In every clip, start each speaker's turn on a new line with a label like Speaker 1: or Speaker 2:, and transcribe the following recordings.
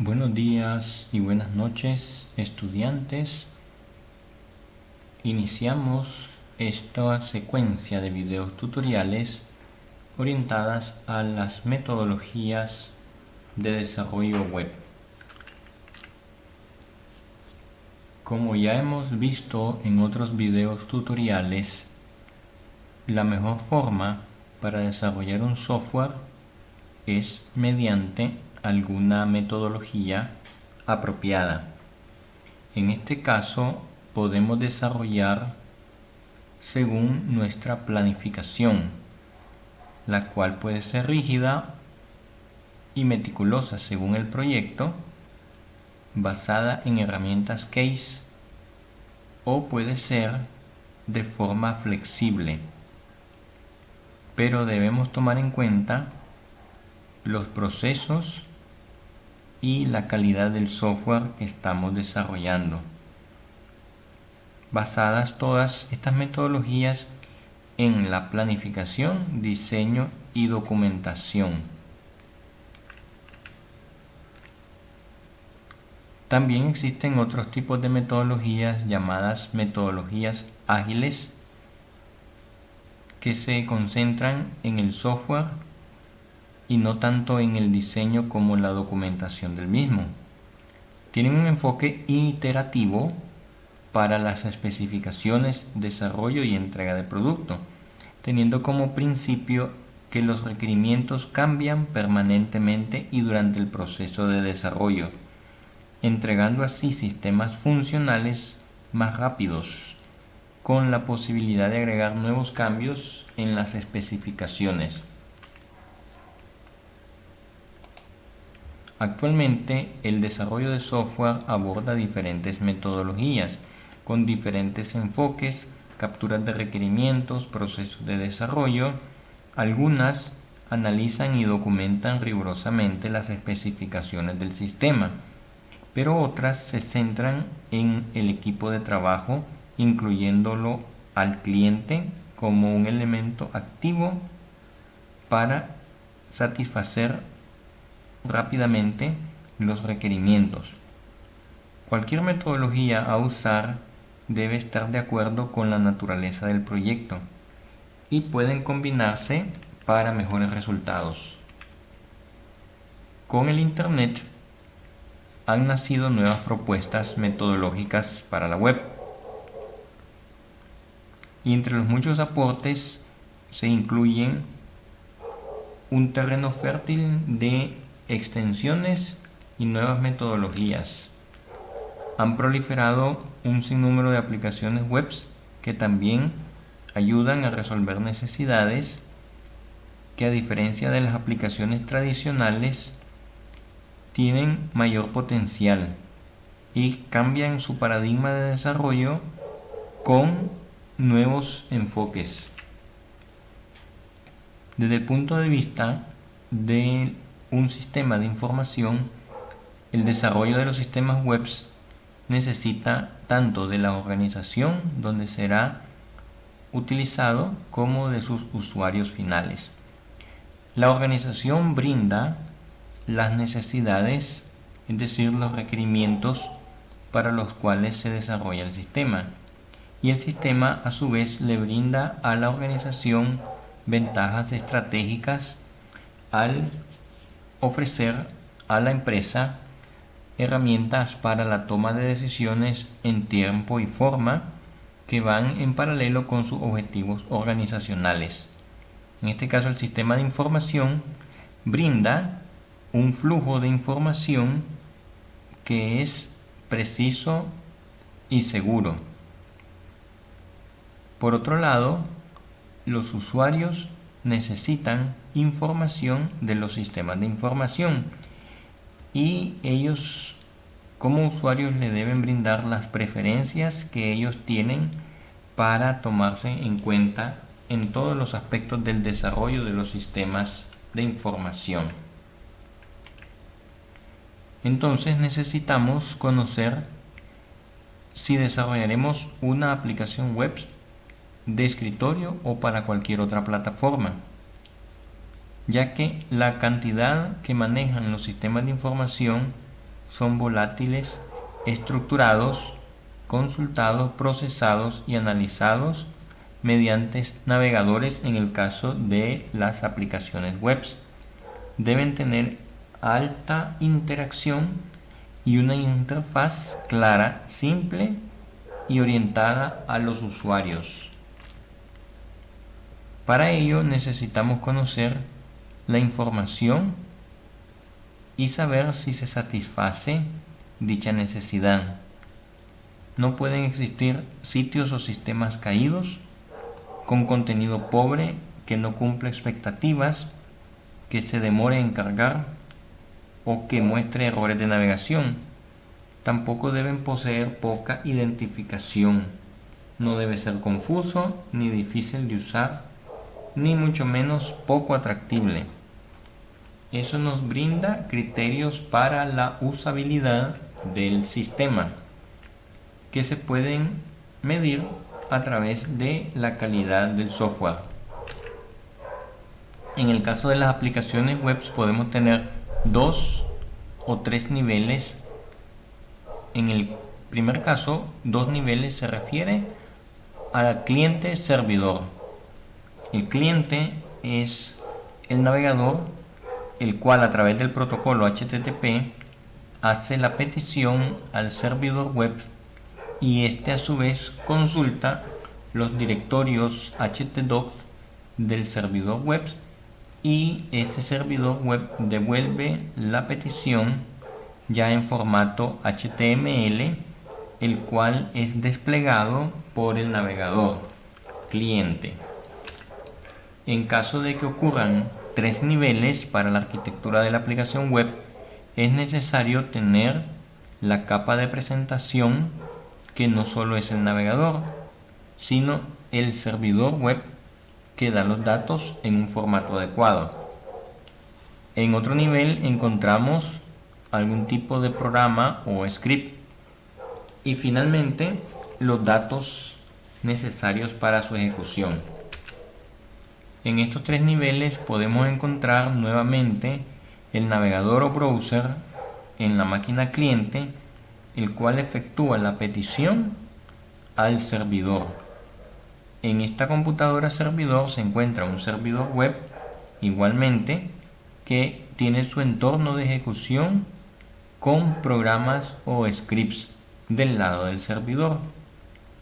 Speaker 1: Buenos días y buenas noches, estudiantes. Iniciamos esta secuencia de videos tutoriales orientadas a las metodologías de desarrollo web. Como ya hemos visto en otros videos tutoriales, la mejor forma para desarrollar un software es mediante alguna metodología apropiada. En este caso, podemos desarrollar según nuestra planificación, la cual puede ser rígida y meticulosa según el proyecto, basada en herramientas case, o puede ser de forma flexible. Pero debemos tomar en cuenta los procesos y la calidad del software que estamos desarrollando. Basadas todas estas metodologías en la planificación, diseño y documentación. También existen otros tipos de metodologías llamadas metodologías ágiles que se concentran en el software y no tanto en el diseño como la documentación del mismo. Tienen un enfoque iterativo para las especificaciones, desarrollo y entrega de producto, teniendo como principio que los requerimientos cambian permanentemente y durante el proceso de desarrollo, entregando así sistemas funcionales más rápidos, con la posibilidad de agregar nuevos cambios en las especificaciones. Actualmente, el desarrollo de software aborda diferentes metodologías, con diferentes enfoques, capturas de requerimientos, procesos de desarrollo. Algunas analizan y documentan rigurosamente las especificaciones del sistema, pero otras se centran en el equipo de trabajo, incluyéndolo al cliente como un elemento activo para satisfacer rápidamente los requerimientos. Cualquier metodología a usar debe estar de acuerdo con la naturaleza del proyecto y pueden combinarse para mejores resultados. Con el Internet han nacido nuevas propuestas metodológicas para la web, y entre los muchos aportes se incluyen un terreno fértil de extensiones y nuevas metodologías. Han proliferado un sinnúmero de aplicaciones web que también ayudan a resolver necesidades que, a diferencia de las aplicaciones tradicionales, tienen mayor potencial y cambian su paradigma de desarrollo con nuevos enfoques. Desde el punto de vista de un sistema de información, el desarrollo de los sistemas web necesita tanto de la organización donde será utilizado como de sus usuarios finales. La organización brinda las necesidades, es decir, los requerimientos para los cuales se desarrolla el sistema, y el sistema a su vez le brinda a la organización ventajas estratégicas al ofrecer a la empresa herramientas para la toma de decisiones en tiempo y forma que van en paralelo con sus objetivos organizacionales. En este caso, el sistema de información brinda un flujo de información que es preciso y seguro. Por otro lado, los usuarios necesitan información de los sistemas de información y ellos como usuarios le deben brindar las preferencias que ellos tienen para tomarse en cuenta en todos los aspectos del desarrollo de los sistemas de información. Entonces necesitamos conocer si desarrollaremos una aplicación web de escritorio o para cualquier otra plataforma, ya que la cantidad que manejan los sistemas de información son volátiles estructurados, consultados, procesados y analizados mediante navegadores en el caso de las aplicaciones web. Deben tener alta interacción y una interfaz clara, simple y orientada a los usuarios. Para ello necesitamos conocer la información y saber si se satisface dicha necesidad. No pueden existir sitios o sistemas caídos, con contenido pobre, que no cumple expectativas, que se demore en cargar o que muestre errores de navegación. Tampoco deben poseer poca identificación. No debe ser confuso ni difícil de usar, ni mucho menos poco atractivo. Eso nos brinda criterios para la usabilidad del sistema, que se pueden medir a través de la calidad del software. En el caso de las aplicaciones web podemos tener 2 o 3 niveles. En el primer caso, 2 niveles se refiere al cliente-servidor. El cliente es el navegador, el cual a través del protocolo HTTP hace la petición al servidor web y este a su vez consulta los directorios htdocs del servidor web y este servidor web devuelve la petición ya en formato HTML, el cual es desplegado por el navegador cliente. En caso de que ocurran 3 niveles para la arquitectura de la aplicación web, es necesario tener la capa de presentación, que no solo es el navegador, sino el servidor web que da los datos en un formato adecuado. En otro nivel encontramos algún tipo de programa o script y finalmente los datos necesarios para su ejecución. En estos 3 niveles podemos encontrar nuevamente el navegador o browser en la máquina cliente, el cual efectúa la petición al servidor. En esta computadora servidor se encuentra un servidor web igualmente, que tiene su entorno de ejecución con programas o scripts del lado del servidor,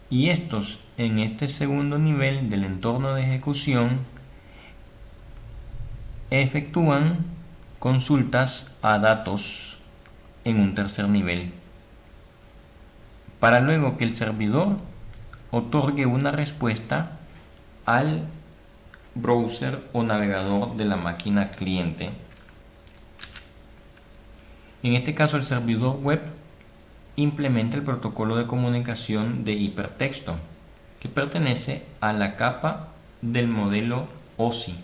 Speaker 1: y estos en este segundo nivel del entorno de ejecución efectúan consultas a datos en un tercer nivel, para luego que el servidor otorgue una respuesta al browser o navegador de la máquina cliente. En este caso, el servidor web implementa el protocolo de comunicación de hipertexto, que pertenece a la capa del modelo OSI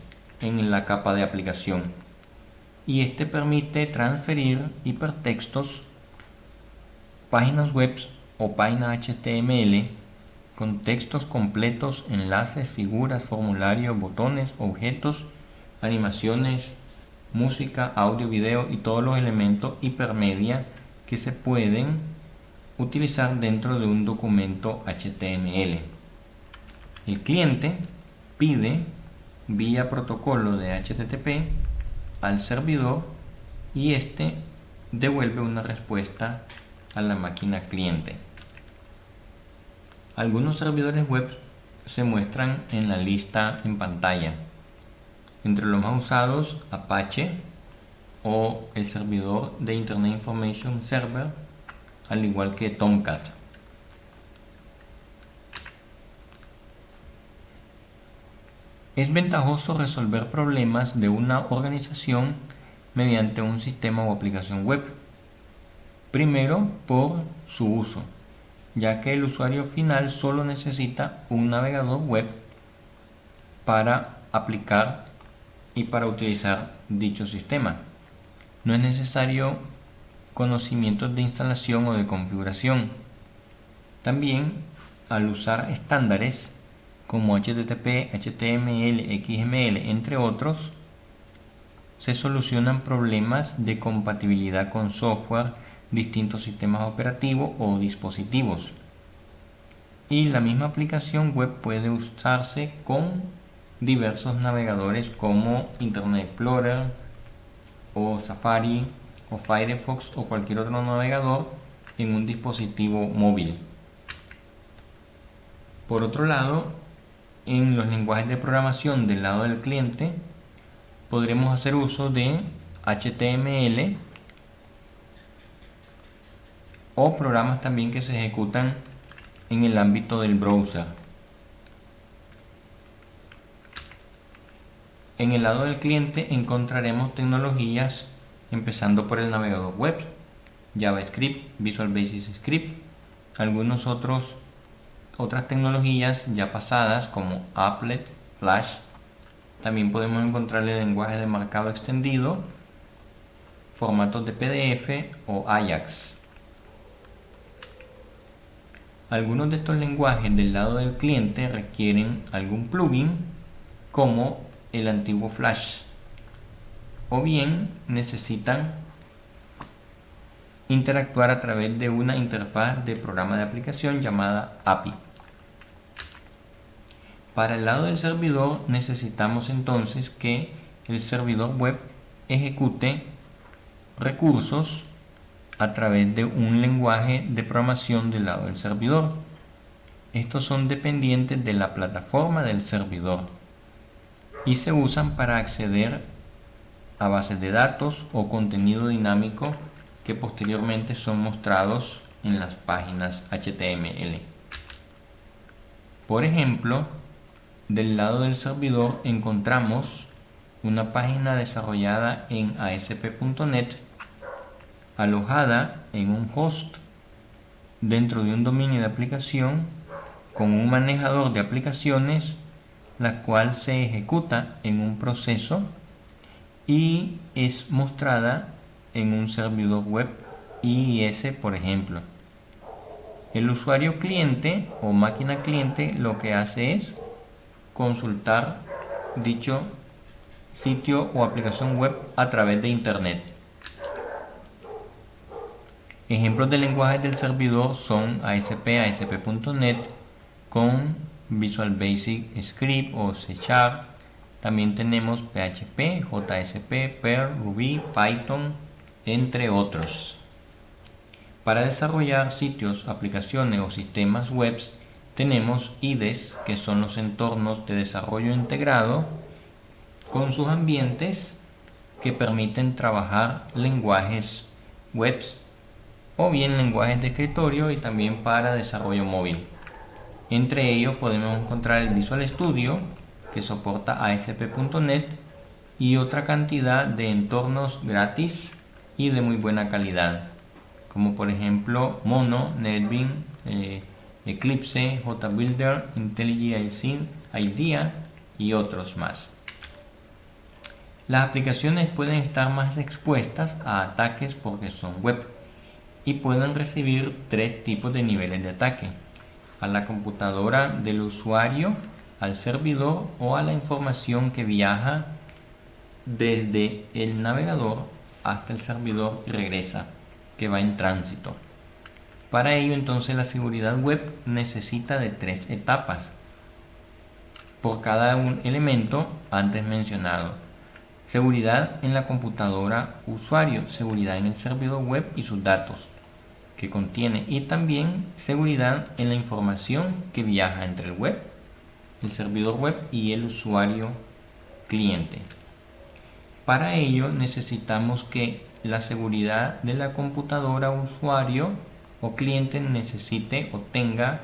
Speaker 1: en la capa de aplicación, y este permite transferir hipertextos, páginas web o páginas HTML con textos completos, enlaces, figuras, formularios, botones, objetos, animaciones, música, audio, video y todos los elementos hipermedia que se pueden utilizar dentro de un documento HTML. El cliente pide vía protocolo de HTTP al servidor y este devuelve una respuesta a la máquina cliente. Algunos servidores web se muestran en la lista en pantalla. Entre los más usados, Apache o el servidor de Internet Information Server, al igual que Tomcat. Es ventajoso resolver problemas de una organización mediante un sistema o aplicación web. Primero, por su uso, ya que el usuario final solo necesita un navegador web para aplicar y para utilizar dicho sistema. No es necesario conocimientos de instalación o de configuración. También, al usar estándares como HTTP, HTML, XML, entre otros, se solucionan problemas de compatibilidad con software, distintos sistemas operativos o dispositivos. Y la misma aplicación web puede usarse con diversos navegadores como Internet Explorer o Safari o Firefox o cualquier otro navegador en un dispositivo móvil. Por otro lado, en los lenguajes de programación del lado del cliente podremos hacer uso de HTML o programas también que se ejecutan en el ámbito del browser. En el lado del cliente encontraremos tecnologías empezando por el navegador web, JavaScript, Visual Basic Script, otras tecnologías ya pasadas como Applet, Flash. También podemos encontrar el lenguaje de marcado extendido, formatos de PDF o Ajax. Algunos de estos lenguajes del lado del cliente requieren algún plugin como el antiguo Flash, o bien necesitan interactuar a través de una interfaz de programa de aplicación llamada API. Para el lado del servidor necesitamos entonces que el servidor web ejecute recursos a través de un lenguaje de programación del lado del servidor. Estos son dependientes de la plataforma del servidor y se usan para acceder a bases de datos o contenido dinámico que posteriormente son mostrados en las páginas HTML. Por ejemplo, del lado del servidor encontramos una página desarrollada en ASP.NET alojada en un host dentro de un dominio de aplicación con un manejador de aplicaciones, la cual se ejecuta en un proceso y es mostrada en un servidor web IIS, por ejemplo. El usuario cliente o máquina cliente lo que hace es consultar dicho sitio o aplicación web a través de Internet. Ejemplos de lenguajes del servidor son ASP, ASP.NET con Visual Basic Script o C#. También tenemos PHP, JSP, Perl, Ruby, Python, entre otros. Para desarrollar sitios, aplicaciones o sistemas web tenemos IDEs, que son los entornos de desarrollo integrado con sus ambientes que permiten trabajar lenguajes web o bien lenguajes de escritorio y también para desarrollo móvil. Entre ellos podemos encontrar el Visual Studio, que soporta ASP.NET, y otra cantidad de entornos gratis y de muy buena calidad, como por ejemplo Mono, NetBeans, Eclipse, JBuilder, IntelliJ IDEA y otros más. Las aplicaciones pueden estar más expuestas a ataques porque son web y pueden recibir tres tipos de niveles de ataque: a la computadora del usuario, al servidor o a la información que viaja desde el navegador hasta el servidor y regresa, que va en tránsito. Para ello entonces la seguridad web necesita de tres etapas por cada un elemento antes mencionado: seguridad en la computadora usuario, seguridad en el servidor web y sus datos que contiene, y también seguridad en la información que viaja entre el web, el servidor web y el usuario cliente. Para ello necesitamos que la seguridad de la computadora usuario o cliente necesite o tenga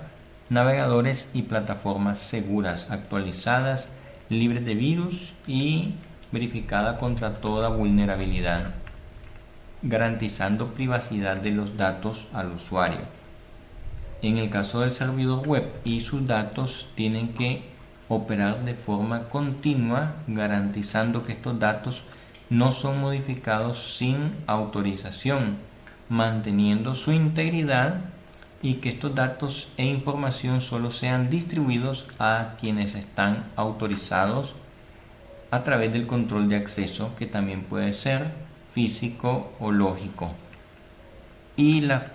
Speaker 1: navegadores y plataformas seguras, actualizadas, libres de virus y verificada contra toda vulnerabilidad, garantizando privacidad de los datos al usuario. En el caso del servidor web y sus datos tienen que operar de forma continua, garantizando que estos datos no son modificados sin autorización, manteniendo su integridad, y que estos datos e información solo sean distribuidos a quienes están autorizados a través del control de acceso, que también puede ser físico o lógico. y la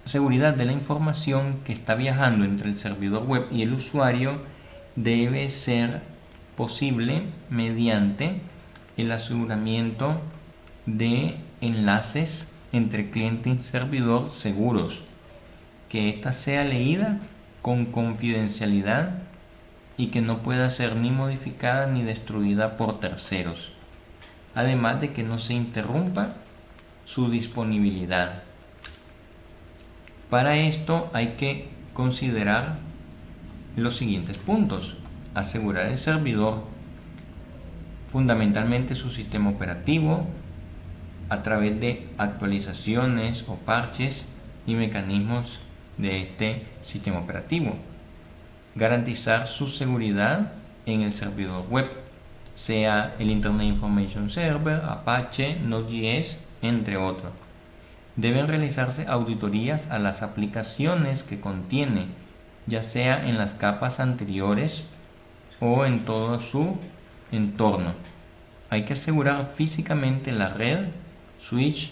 Speaker 1: seguridad de la información que está viajando entre el servidor web y el usuario debe ser posible mediante el aseguramiento de enlaces entre cliente y servidor seguros, que ésta sea leída con confidencialidad y que no pueda ser ni modificada ni destruida por terceros, además de que no se interrumpa su disponibilidad. Para esto hay que considerar los siguientes puntos: asegurar el servidor, fundamentalmente su sistema operativo, a través de actualizaciones o parches y mecanismos de este sistema operativo. Garantizar su seguridad en el servidor web, sea el Internet Information Server, Apache, Node.js, entre otros. Deben realizarse auditorías a las aplicaciones que contiene, ya sea en las capas anteriores o en todo su entorno. Hay que asegurar físicamente la red, switch,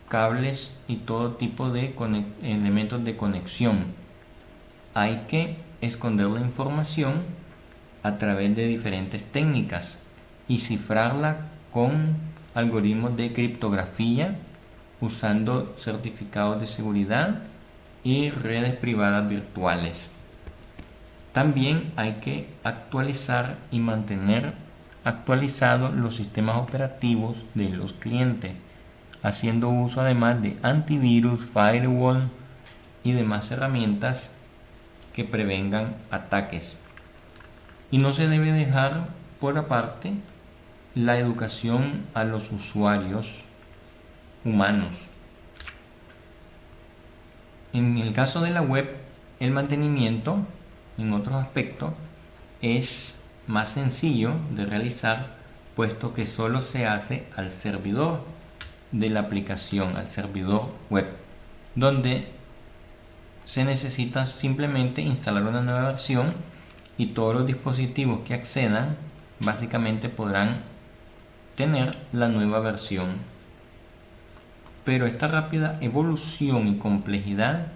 Speaker 1: cables y todo tipo de elementos de conexión. Hay que esconder la información a través de diferentes técnicas y cifrarla con algoritmos de criptografía usando certificados de seguridad y redes privadas virtuales. También hay que actualizar y mantener actualizados los sistemas operativos de los clientes, haciendo uso además de antivirus, firewall y demás herramientas que prevengan ataques. Y no se debe dejar por aparte la educación a los usuarios humanos. En el caso de la web, el mantenimiento en otros aspectos es más sencillo de realizar, puesto que solo se hace al servidor de la aplicación, al servidor web, donde se necesita simplemente instalar una nueva versión y todos los dispositivos que accedan básicamente podrán tener la nueva versión. Pero esta rápida evolución y complejidad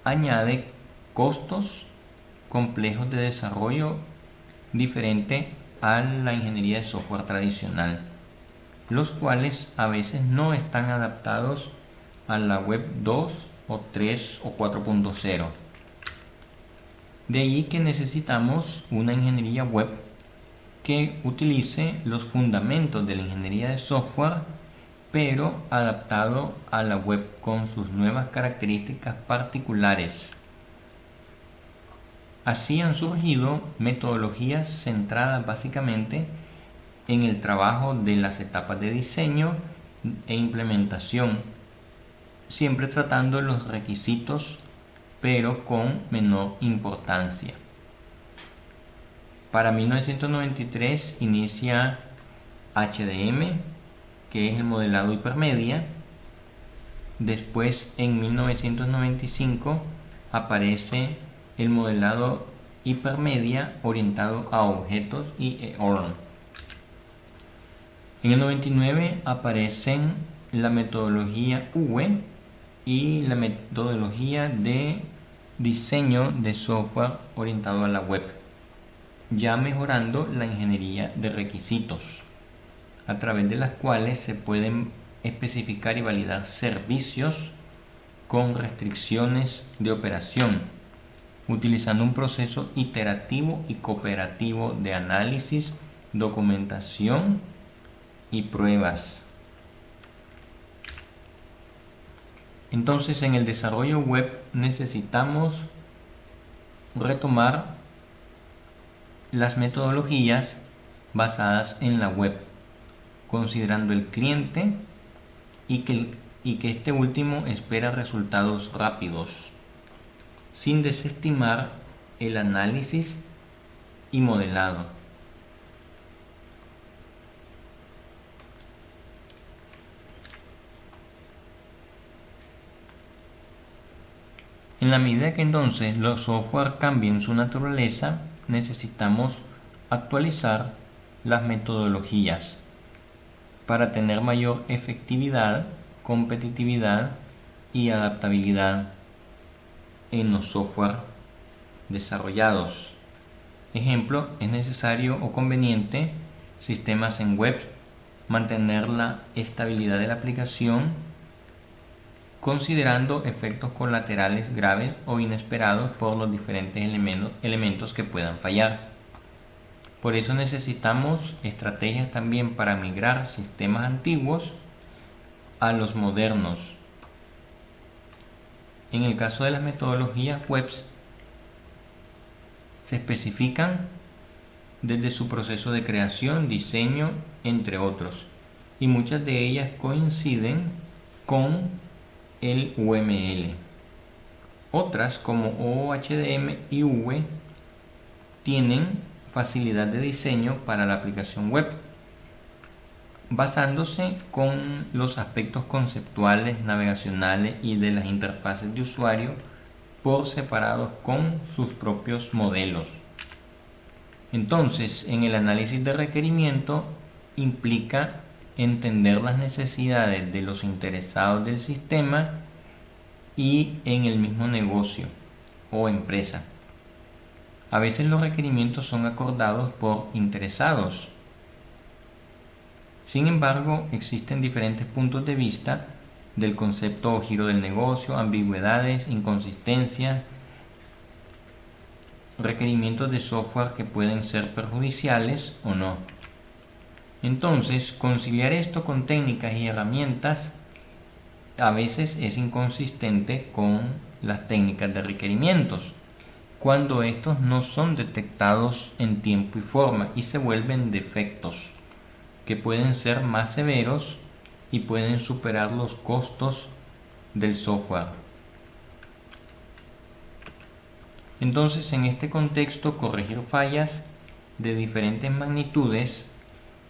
Speaker 1: añade costos complejos de desarrollo diferente a la ingeniería de software tradicional, los cuales a veces no están adaptados a la web 2 o 3 o 4.0. De ahí que necesitamos una ingeniería web que utilice los fundamentos de la ingeniería de software, pero adaptado a la web con sus nuevas características particulares. Así han surgido metodologías centradas básicamente en el trabajo de las etapas de diseño e implementación, siempre tratando los requisitos pero con menor importancia. Para 1993 inicia HDM, que es el modelado hipermedia. Después, en 1995, aparece el modelado hipermedia orientado a objetos y ORM. En el 99 aparecen la metodología UE y la metodología de diseño de software orientado a la web, ya mejorando la ingeniería de requisitos, a través de las cuales se pueden especificar y validar servicios con restricciones de operación, utilizando un proceso iterativo y cooperativo de análisis, documentación y pruebas. Entonces, en el desarrollo web necesitamos retomar las metodologías basadas en la web, considerando el cliente y que este último espera resultados rápidos, sin desestimar el análisis y modelado. En la medida que entonces los software cambien su naturaleza, necesitamos actualizar las metodologías para tener mayor efectividad, competitividad y adaptabilidad en los software desarrollados. Ejemplo, es necesario o conveniente sistemas en web mantener la estabilidad de la aplicación considerando efectos colaterales graves o inesperados por los diferentes elementos que puedan fallar. Por eso necesitamos estrategias también para migrar sistemas antiguos a los modernos. En el caso de las metodologías web, se especifican desde su proceso de creación, diseño, entre otros, y muchas de ellas coinciden con el UML. Otras como OHDM y V tienen facilidad de diseño para la aplicación web, basándose con los aspectos conceptuales, navegacionales y de las interfaces de usuario por separados con sus propios modelos. Entonces, en el análisis de requerimiento implica entender las necesidades de los interesados del sistema y en el mismo negocio o empresa. A veces los requerimientos son acordados por interesados. Sin embargo, existen diferentes puntos de vista del concepto o giro del negocio, ambigüedades, inconsistencias, requerimientos de software que pueden ser perjudiciales o no. Entonces, conciliar esto con técnicas y herramientas a veces es inconsistente con las técnicas de requerimientos, cuando estos no son detectados en tiempo y forma y se vuelven defectos, que pueden ser más severos y pueden superar los costos del software. Entonces, en este contexto, corregir fallas de diferentes magnitudes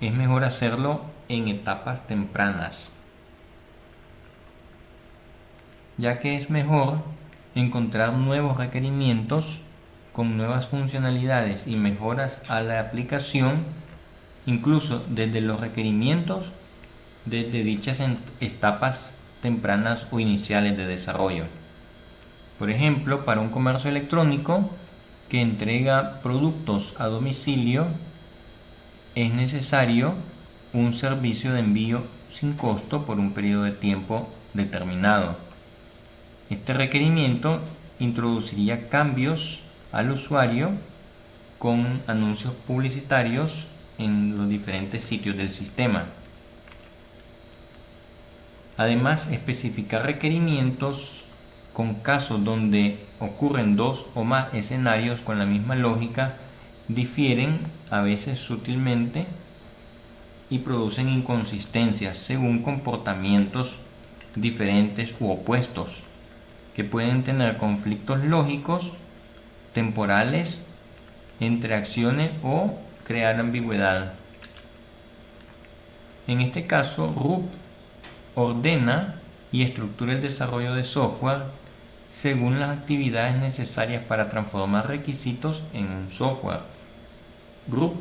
Speaker 1: es mejor hacerlo en etapas tempranas, ya que es mejor encontrar nuevos requerimientos con nuevas funcionalidades y mejoras a la aplicación, incluso desde los requerimientos, desde dichas etapas tempranas o iniciales de desarrollo. Por ejemplo, para un comercio electrónico que entrega productos a domicilio, es necesario un servicio de envío sin costo por un periodo de tiempo determinado. Este requerimiento introduciría cambios al usuario con anuncios publicitarios en los diferentes sitios del sistema. Además, especificar requerimientos con casos donde ocurren dos o más escenarios con la misma lógica difieren a veces sutilmente y producen inconsistencias según comportamientos diferentes u opuestos, que pueden tener conflictos lógicos, temporales, entre acciones o crear ambigüedad. En este caso, RUP ordena y estructura el desarrollo de software según las actividades necesarias para transformar requisitos en un software. RUP,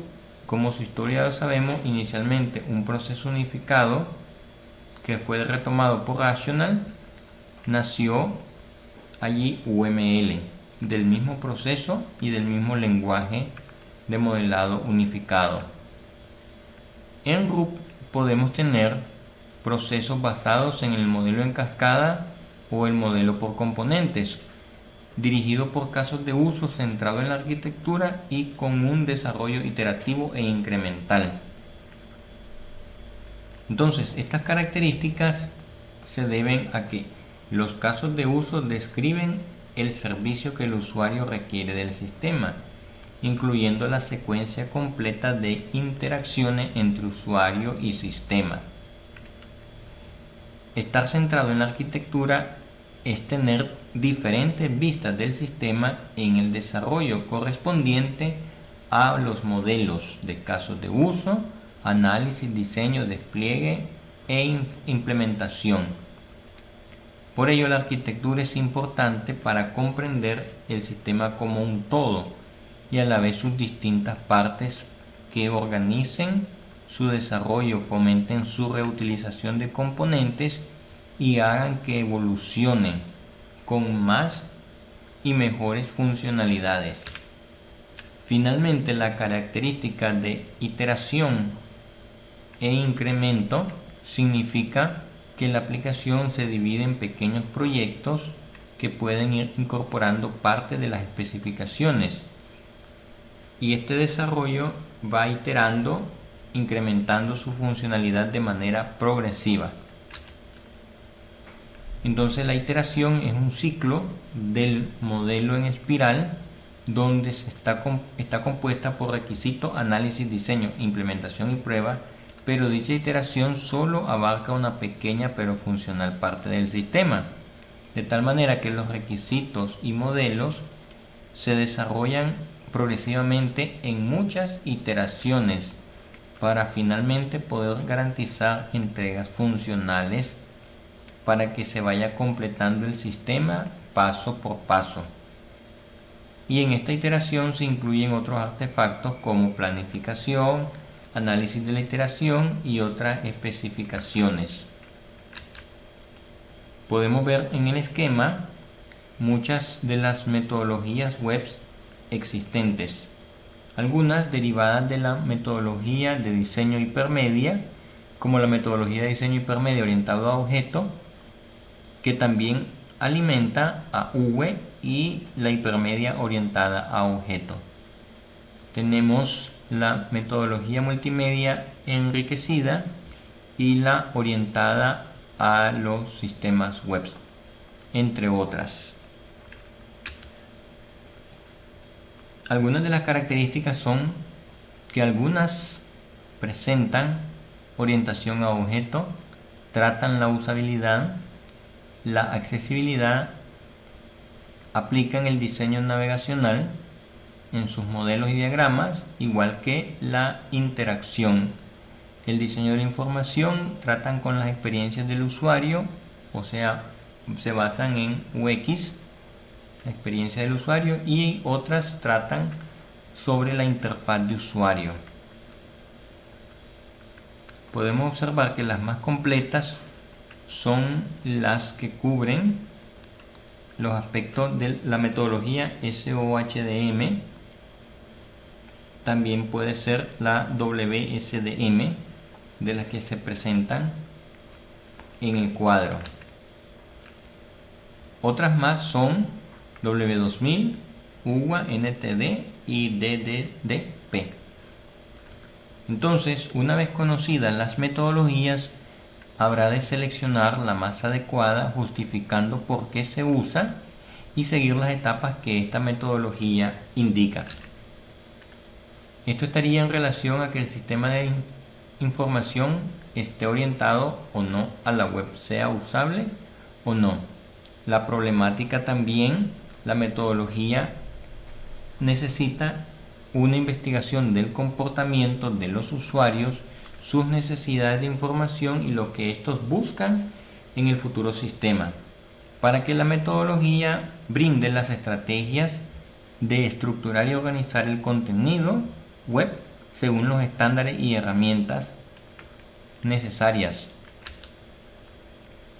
Speaker 1: como su historia lo sabemos, inicialmente un proceso unificado que fue retomado por Rational, nació allí UML, del mismo proceso y del mismo lenguaje de modelado unificado. En RUP podemos tener procesos basados en el modelo en cascada o el modelo por componentes, dirigido por casos de uso centrado en la arquitectura y con un desarrollo iterativo e incremental. Entonces, estas características se deben a que los casos de uso describen el servicio que el usuario requiere del sistema, incluyendo la secuencia completa de interacciones entre usuario y sistema. Estar centrado en la arquitectura es tener diferentes vistas del sistema en el desarrollo correspondiente a los modelos de casos de uso, análisis, diseño, despliegue e implementación. Por ello, la arquitectura es importante para comprender el sistema como un todo y a la vez sus distintas partes que organicen su desarrollo, fomenten su reutilización de componentes y hagan que evolucionen con más y mejores funcionalidades. Finalmente, la característica de iteración e incremento significa que la aplicación se divide en pequeños proyectos que pueden ir incorporando parte de las especificaciones, y este desarrollo va iterando, incrementando su funcionalidad de manera progresiva. Entonces la iteración es un ciclo del modelo en espiral donde está compuesta por requisito, análisis, diseño, implementación y prueba, pero dicha iteración solo abarca una pequeña pero funcional parte del sistema, de tal manera que los requisitos y modelos se desarrollan progresivamente en muchas iteraciones para finalmente poder garantizar entregas funcionales para que se vaya completando el sistema paso por paso. Y en esta iteración se incluyen otros artefactos como planificación, análisis de la iteración y otras especificaciones. Podemos ver en el esquema muchas de las metodologías web existentes, algunas derivadas de la metodología de diseño hipermedia, como la metodología de diseño hipermedia orientado a objeto, que también alimenta a UE, y la hipermedia orientada a objeto. Tenemos la metodología multimedia enriquecida y la orientada a los sistemas web, entre otras. Algunas de las características son que algunas presentan orientación a objeto, tratan la usabilidad, la accesibilidad, aplican el diseño navegacional en sus modelos y diagramas, igual que la interacción. El diseño de la información tratan con las experiencias del usuario, o sea, se basan en UX, la experiencia del usuario, y otras tratan sobre la interfaz de usuario. Podemos observar que las más completas son las que cubren los aspectos de la metodología SOHDM. También puede ser la WSDM, de las que se presentan en el cuadro. Otras más son W2000, UWA, NTD y DDDP. Entonces, una vez conocidas las metodologías, habrá de seleccionar la más adecuada, justificando por qué se usa y seguir las etapas que esta metodología indica. Esto estaría en relación a que el sistema de información esté orientado o no a la web, sea usable o no. La problemática también, la metodología necesita una investigación del comportamiento de los usuarios, sus necesidades de información y lo que estos buscan en el futuro sistema, para que la metodología brinde las estrategias de estructurar y organizar el contenido web según los estándares y herramientas necesarias.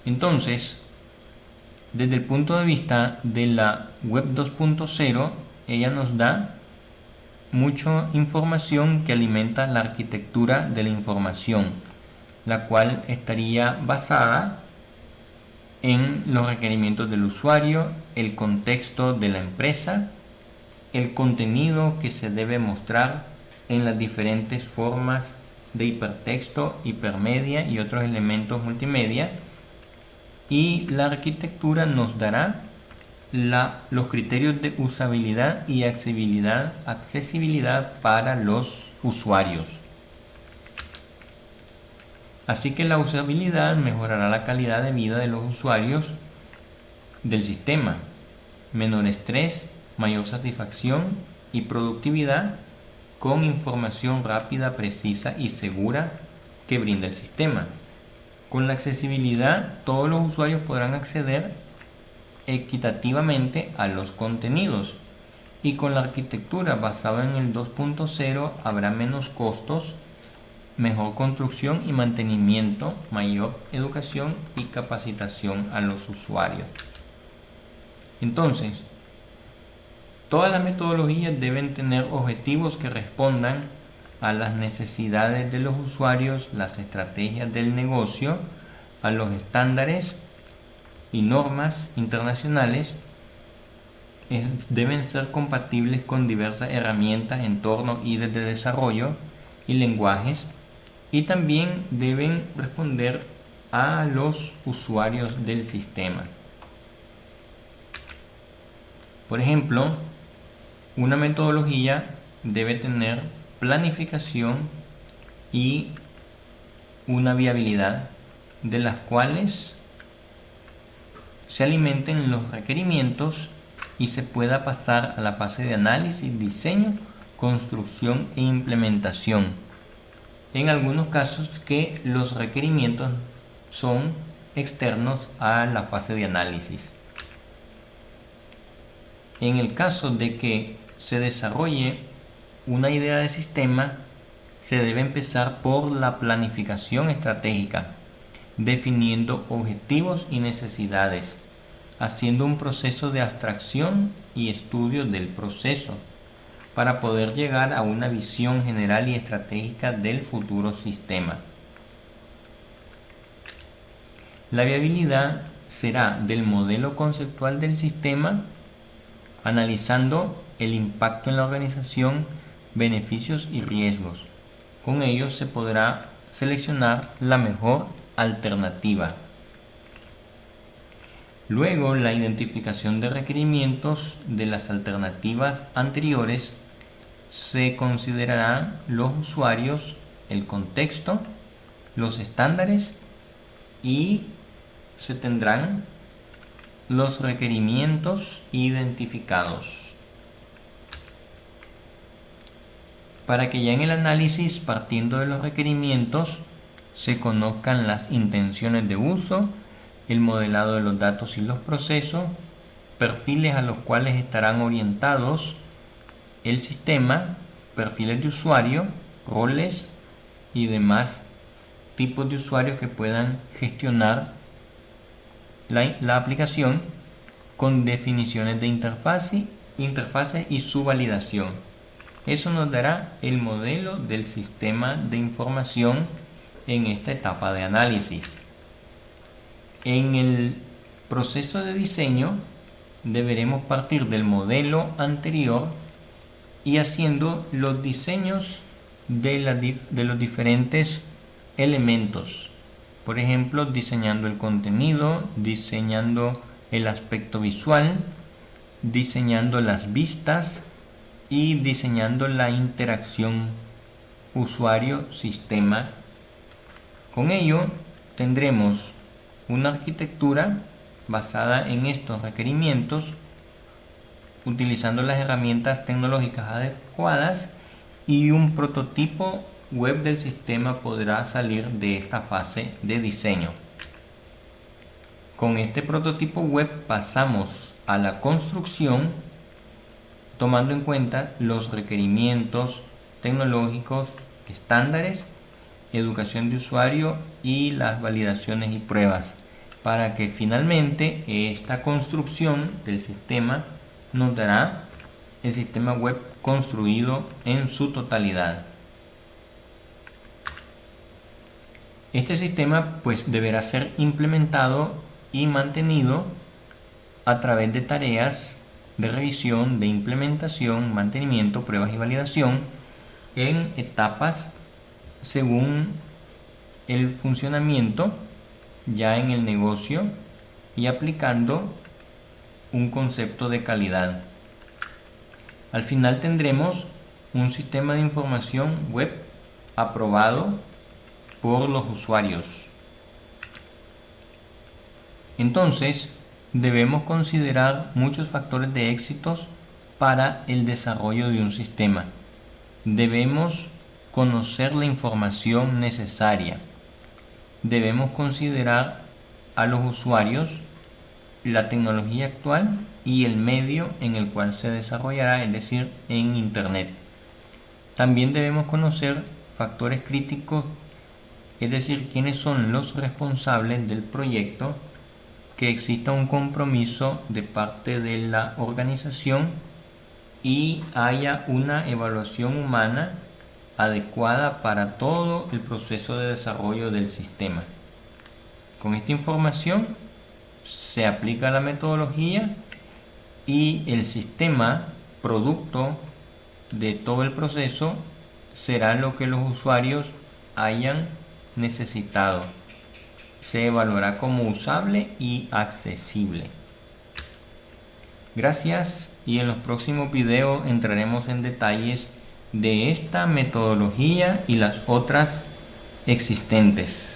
Speaker 1: Entonces, desde el punto de vista de la web 2.0, ella nos da mucha información que alimenta la arquitectura de la información, la cual estaría basada en los requerimientos del usuario, el contexto de la empresa, el contenido que se debe mostrar en las diferentes formas de hipertexto, hipermedia y otros elementos multimedia, y la arquitectura nos dará los criterios de usabilidad y accesibilidad para los usuarios. Así que la usabilidad mejorará la calidad de vida de los usuarios del sistema, menor estrés, mayor satisfacción y productividad con información rápida, precisa y segura que brinda el sistema. Con la accesibilidad, todos los usuarios podrán acceder equitativamente a los contenidos, y con la arquitectura basada en el 2.0 habrá menos costos mejor construcción y mantenimiento, mayor educación y capacitación a los usuarios. Entonces, todas las metodologías deben tener objetivos que respondan a las necesidades de los usuarios, las estrategias del negocio, a los estándares y normas internacionales. Deben ser compatibles con diversas herramientas, entornos y de desarrollo y lenguajes, y también deben responder a los usuarios del sistema. Por ejemplo, una metodología debe tener planificación y una viabilidad, de las cuales se alimenten los requerimientos y se pueda pasar a la fase de análisis, diseño, construcción e implementación. En algunos casos que los requerimientos son externos a la fase de análisis. En el caso de que se desarrolle una idea de sistema, se debe empezar por la planificación estratégica, definiendo objetivos y necesidades, haciendo un proceso de abstracción y estudio del proceso para poder llegar a una visión general y estratégica del futuro sistema. La viabilidad será del modelo conceptual del sistema, analizando el impacto en la organización, beneficios y riesgos. Con ello se podrá seleccionar la mejor alternativa. Luego, la identificación de requerimientos de las alternativas anteriores. Se considerarán los usuarios, el contexto, los estándares y se tendrán los requerimientos identificados, para que ya en el análisis, partiendo de los requerimientos, se conozcan las intenciones de uso, el modelado de los datos y los procesos, perfiles a los cuales estarán orientados el sistema, perfiles de usuario, roles y demás tipos de usuarios que puedan gestionar la aplicación, con definiciones de interfaces y su validación. Eso nos dará el modelo del sistema de información en esta etapa de análisis. En el proceso de diseño deberemos partir del modelo anterior y haciendo los diseños de los diferentes elementos. Por ejemplo, diseñando el contenido, diseñando el aspecto visual, diseñando las vistas y diseñando la interacción usuario-sistema. Con ello tendremos una arquitectura basada en estos requerimientos, utilizando las herramientas tecnológicas adecuadas, y un prototipo web del sistema podrá salir de esta fase de diseño. Con este prototipo web pasamos a la construcción, tomando en cuenta los requerimientos tecnológicos, estándares, educación de usuario y las validaciones y pruebas, para que finalmente esta construcción del sistema nos dará el sistema web construido en su totalidad. Este sistema pues deberá ser implementado y mantenido a través de tareas de revisión, de implementación, mantenimiento, pruebas y validación en etapas según el funcionamiento ya en el negocio y aplicando un concepto de calidad. Al final tendremos un sistema de información web aprobado por los usuarios. Entonces, debemos considerar muchos factores de éxitos para el desarrollo de un sistema. Debemos conocer la información necesaria. Debemos considerar a los usuarios, la tecnología actual y el medio en el cual se desarrollará, es decir, en Internet. También debemos conocer factores críticos, es decir, quiénes son los responsables del proyecto, que exista un compromiso de parte de la organización y haya una evaluación humana adecuada para todo el proceso de desarrollo del sistema. Con esta información se aplica la metodología y el sistema producto de todo el proceso será lo que los usuarios hayan necesitado. Se evaluará como usable y accesible. Gracias, y en los próximos videos entraremos en detalles de esta metodología y las otras existentes.